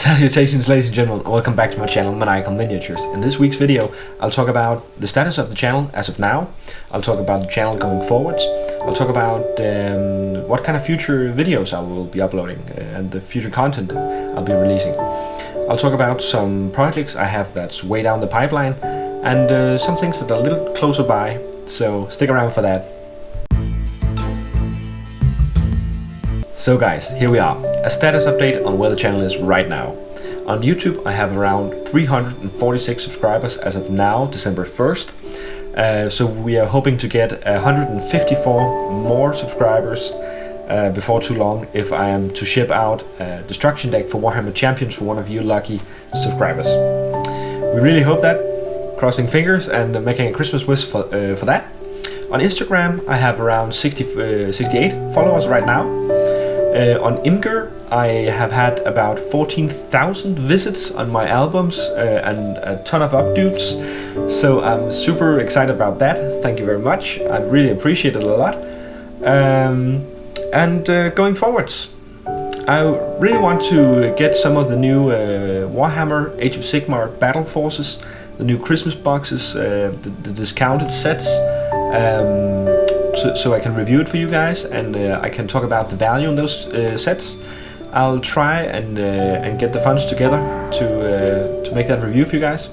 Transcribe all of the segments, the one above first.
Salutations ladies and gentlemen, and welcome back to my channel Maniacal Miniatures. In this week's video I'll talk about the status of the channel as of now. I'll talk about the channel going forwards. I'll talk about what kind of future videos I will be uploading and the future content I'll be releasing. I'll talk about some projects I have that's way down the pipeline and some things that are a little closer by, so stick around for that. So guys, here we are, a status update on where the channel is right now. On YouTube I have around 346 subscribers as of now, December 1st. So we are hoping to get 154 more subscribers before too long if I am to ship out a destruction deck for Warhammer Champions for one of you lucky subscribers. We really hope that, crossing fingers and making a Christmas wish for that. On Instagram I have around 68 followers right now. On Imgur I have had about 14,000 visits on my albums and a ton of updates, so I'm super excited about that. Thank you very much, I really appreciate it a lot. Going forwards, I really want to get some of the new Warhammer Age of Sigmar battle forces, the new Christmas boxes, the discounted sets, so I can review it for you guys and I can talk about the value in those sets. I'll try and get the funds together to make that review for you guys.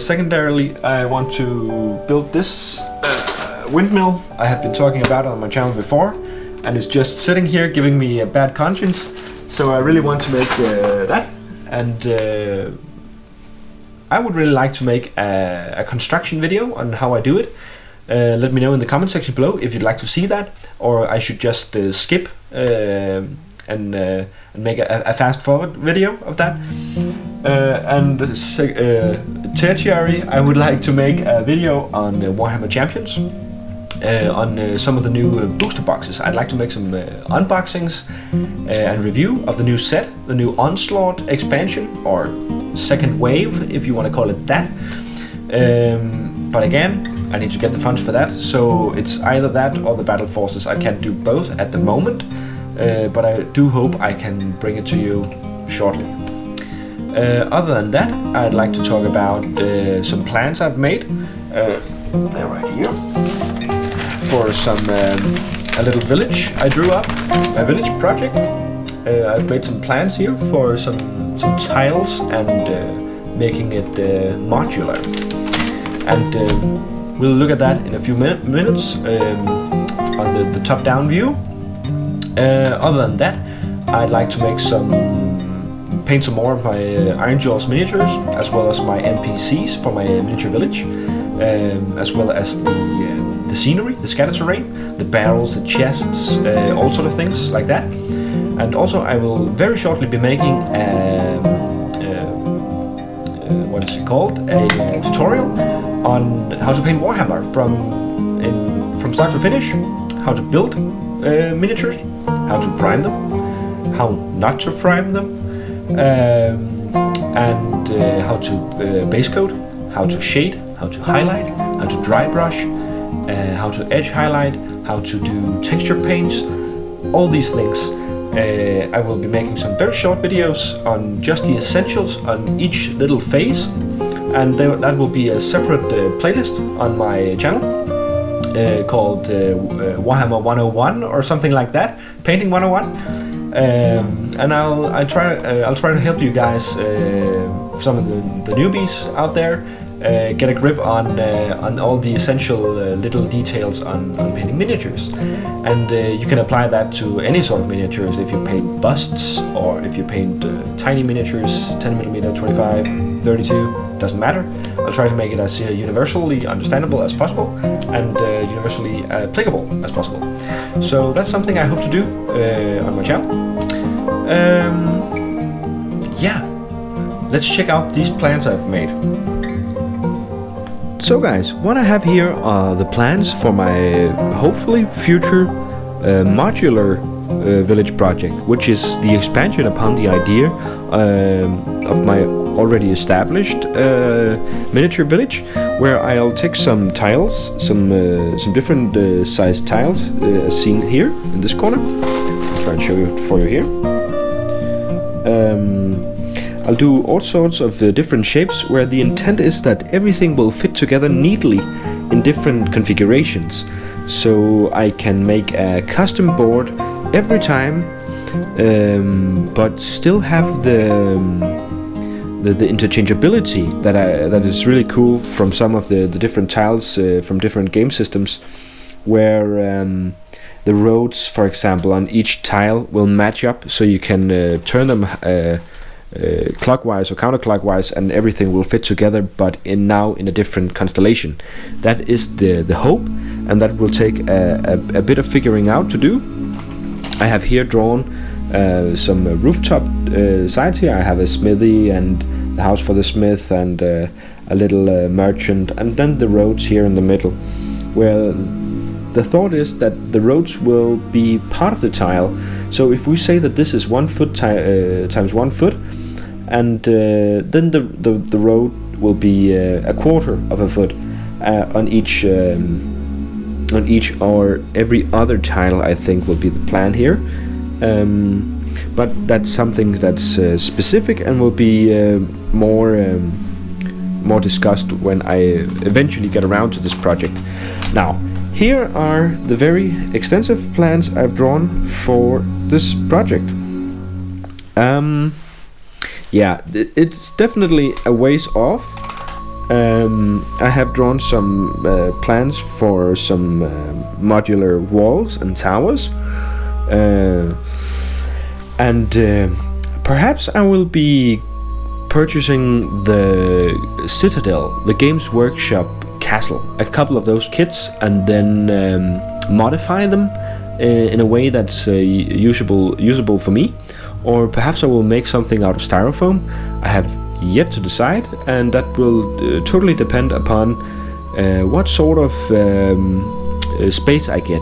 Secondarily, I want to build this windmill I have been talking about on my channel before, and it's just sitting here giving me a bad conscience, so I really want to make that, and I would really like to make a construction video on how I do it. Let me know in the comment section below if you'd like to see that, or I should just skip and make a fast forward video of that. Tertiary, I would like to make a video on Warhammer Champions, on some of the new booster boxes. I'd like to make some unboxings and review of the new set, the new Onslaught expansion, or second wave if you want to call it that. But again, I need to get the funds for that, so it's either that or the battle forces. I can't do both at the moment, but I do hope I can bring it to you shortly. Other than that, I'd like to talk about some plans I've made. They're right here. For some a little village I drew up, a village project. I've made some plans here for some tiles and making it modular. And we'll look at that in a few minutes on the top-down view. Other than that, I'd like to make paint some more of my Iron Jaws miniatures, as well as my NPCs for my miniature village, as well as the scenery, the scatter terrain, the barrels, the chests, all sort of things like that. And also I will very shortly be making what's it called? A tutorial on how to paint Warhammer from start to finish, how to build miniatures, how to prime them, how not to prime them, and how to base coat, how to shade, how to highlight, how to dry brush, how to edge highlight, how to do texture paints, all these things. I will be making some very short videos on just the essentials on each little phase, and that will be a separate playlist on my channel called Warhammer 101 or something like that, Painting 101. And I'll try to help you guys, some of the newbies out there, get a grip on all the essential little details on painting miniatures. And you can apply that to any sort of miniatures. If you paint busts, or if you paint tiny miniatures, 10mm, 25, 32, doesn't matter. I'll try to make it as universally understandable as possible and universally applicable as possible. So that's something I hope to do on my channel. Yeah, let's check out these plans I've made. So guys, what I have here are the plans for my hopefully future modular village project, which is the expansion upon the idea of my already established miniature village, where I'll take some tiles, some different sized tiles as seen here in this corner. I'll try and show you for you here. I'll do all sorts of different shapes, where the intent is that everything will fit together neatly in different configurations, so I can make a custom board every time, but still have the interchangeability that is really cool from some of the different tiles from different game systems, where the roads, for example, on each tile will match up, so you can turn them clockwise or counterclockwise, and everything will fit together, but now in a different constellation. That is the hope, and that will take a bit of figuring out to do. I have here drawn some rooftop sides here. I have a smithy and the house for the smith, and a little merchant, and then the roads here in the middle, where the thought is that the roads will be part of the tile. So if we say that this is 1 foot times 1 foot, and then the road will be a quarter of a foot on each or every other tile, I think will be the plan here. But that's something that's specific and will be more discussed when I eventually get around to this project. Now, here are the very extensive plans I've drawn for this project. Yeah, it's definitely a ways off. I have drawn some plans for some modular walls and towers, and perhaps I will be purchasing the Citadel, the Games Workshop castle, a couple of those kits, and then modify them in a way that's usable for me. Or perhaps I will make something out of styrofoam. I have yet to decide, and that will totally depend upon what sort of space I get,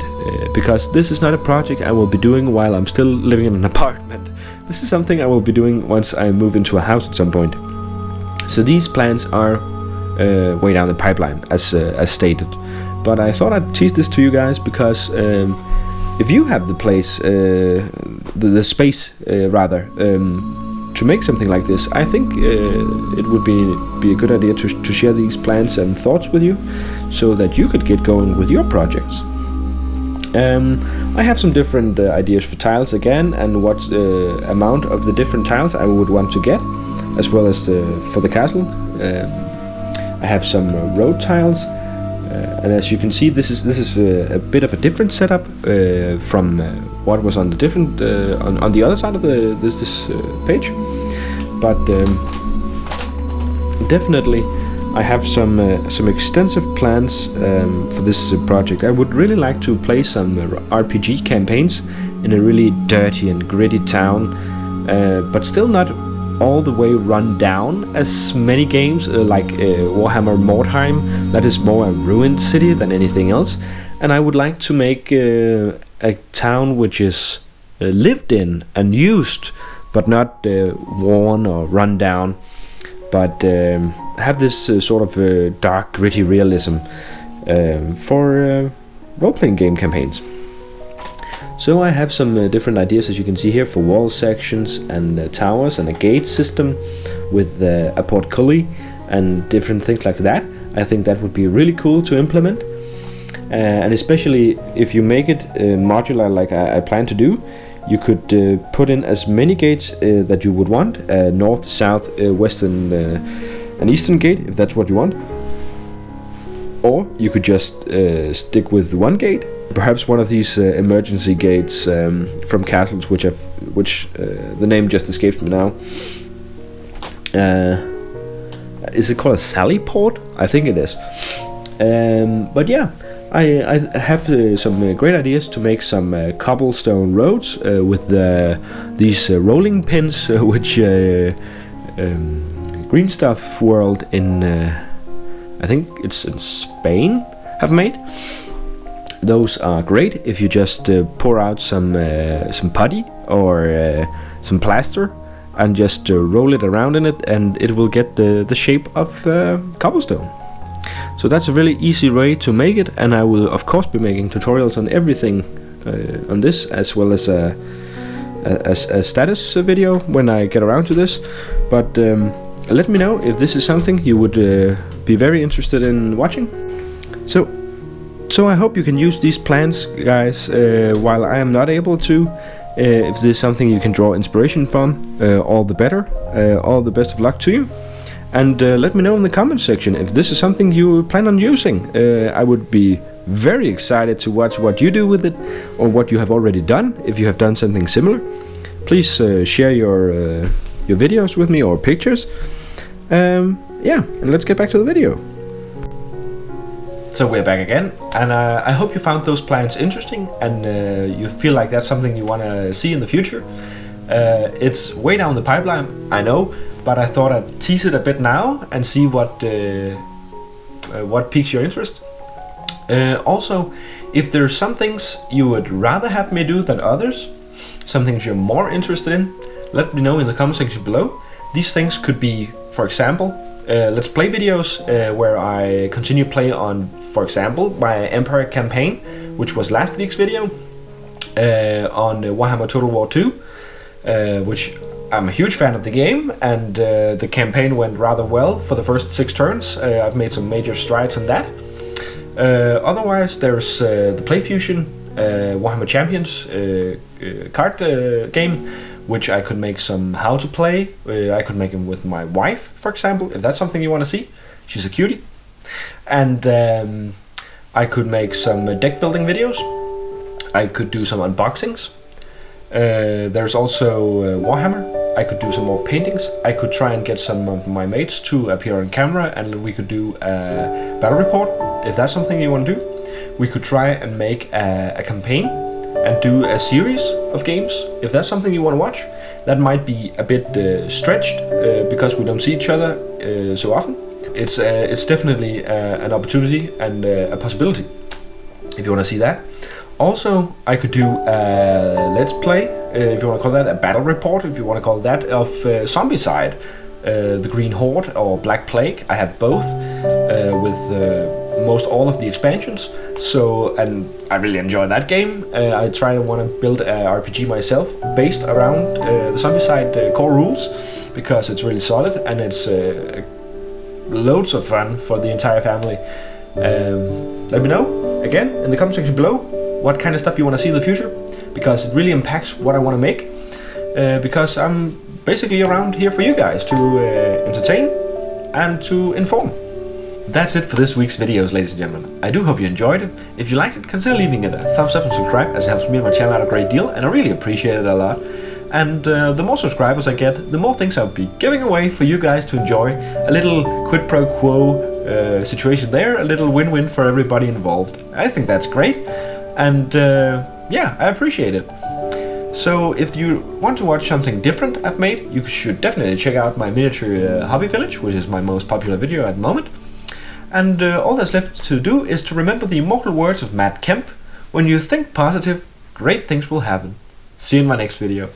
because this is not a project I will be doing while I'm still living in an apartment. This is something I will be doing once I move into a house at some point. So these plans are way down the pipeline, as stated. But I thought I'd tease this to you guys, because if you have the place, the space rather, to make something like this, I think it would be a good idea to share these plans and thoughts with you, so that you could get going with your projects. I have some different ideas for tiles again, and what amount of the different tiles I would want to get, as well as for the castle. I have some road tiles, and as you can see, this is a bit of a different setup from what was on the different on the other side of this page. But definitely, I have some extensive plans for this project. I would really like to play some RPG campaigns in a really dirty and gritty town, but still not all the way run down as many games like Warhammer Mordheim. That is more a ruined city than anything else. And I would like to make a town which is lived in and used, but not worn or run down, but have this sort of dark, gritty realism for role-playing game campaigns. So I have some different ideas, as you can see here, for wall sections and towers, and a gate system with a portcullis and different things like that. I think that would be really cool to implement, and especially if you make it modular like I plan to do, you could put in as many gates that you would want, north, south, western and eastern gate, if that's what you want. Or you could just stick with one gate. Perhaps one of these emergency gates from castles, which the name just escapes me now. Is it called a Sally Port? I think it is. But yeah, I have some great ideas to make some cobblestone roads with these rolling pins, which Green Stuff World in I think it's in Spain have made. Those are great if you just pour out some putty or some plaster and just roll it around in it, and it will get the shape of cobblestone. So that's a really easy way to make it, and I will of course be making tutorials on everything on this, as well as a status video when I get around to this. But let me know if this is something you would be very interested in watching. So I hope you can use these plans, guys, while I am not able to. If this is something you can draw inspiration from, all the better. All the best of luck to you. And let me know in the comment section if this is something you plan on using. I would be very excited to watch what you do with it, or what you have already done, if you have done something similar. Please share your videos with me, or pictures. Yeah, and let's get back to the video. So we're back again, and I hope you found those plans interesting, and you feel like that's something you want to see in the future. It's way down the pipeline, I know, but I thought I'd tease it a bit now and see what piques your interest. Also, if there's some things you would rather have me do than others, some things you're more interested in, let me know in the comment section below. These things could be, for example, let's play videos where I continue play on, for example, my Empire campaign, which was last week's video, on Warhammer Total War 2, which I'm a huge fan of the game, and the campaign went rather well for the first 6 turns. I've made some major strides in that. Otherwise, there's the Play Fusion Warhammer Champions card game, which I could make some how to play. I could make them with my wife, for example, if that's something you want to see. She's a cutie. And I could make some deck building videos. I could do some unboxings. There's also Warhammer. I could do some more paintings. I could try and get some of my mates to appear on camera, and we could do a battle report, if that's something you want to do. We could try and make a campaign and do a series of games, if that's something you want to watch. That might be a bit stretched because we don't see each other so often. It's definitely an opportunity and a possibility, if you want to see that. Also, I could do a let's play, if you want to call that, a battle report, if you want to call that, of Zombicide, the Green Horde or Black Plague. I have both with most all of the expansions. So, and I really enjoy that game. I try and want to build a RPG myself based around the Zombicide core rules, because it's really solid and it's loads of fun for the entire family. Let me know again in the comment section below what kind of stuff you want to see in the future, because it really impacts what I want to make, because I'm basically around here for you guys to entertain and to inform. That's it for this week's videos, ladies and gentlemen. I do hope you enjoyed it. If you liked it, consider leaving it a thumbs up and subscribe, as it helps me and my channel out a great deal, and I really appreciate it a lot. And the more subscribers I get, the more things I'll be giving away for you guys to enjoy. A little quid pro quo situation there, a little win-win for everybody involved. I think that's great, and yeah, I appreciate it. So if you want to watch something different I've made, you should definitely check out my miniature hobby village, which is my most popular video at the moment. And all that's left to do is to remember the immortal words of Matt Kemp: when you think positive, great things will happen. See you in my next video.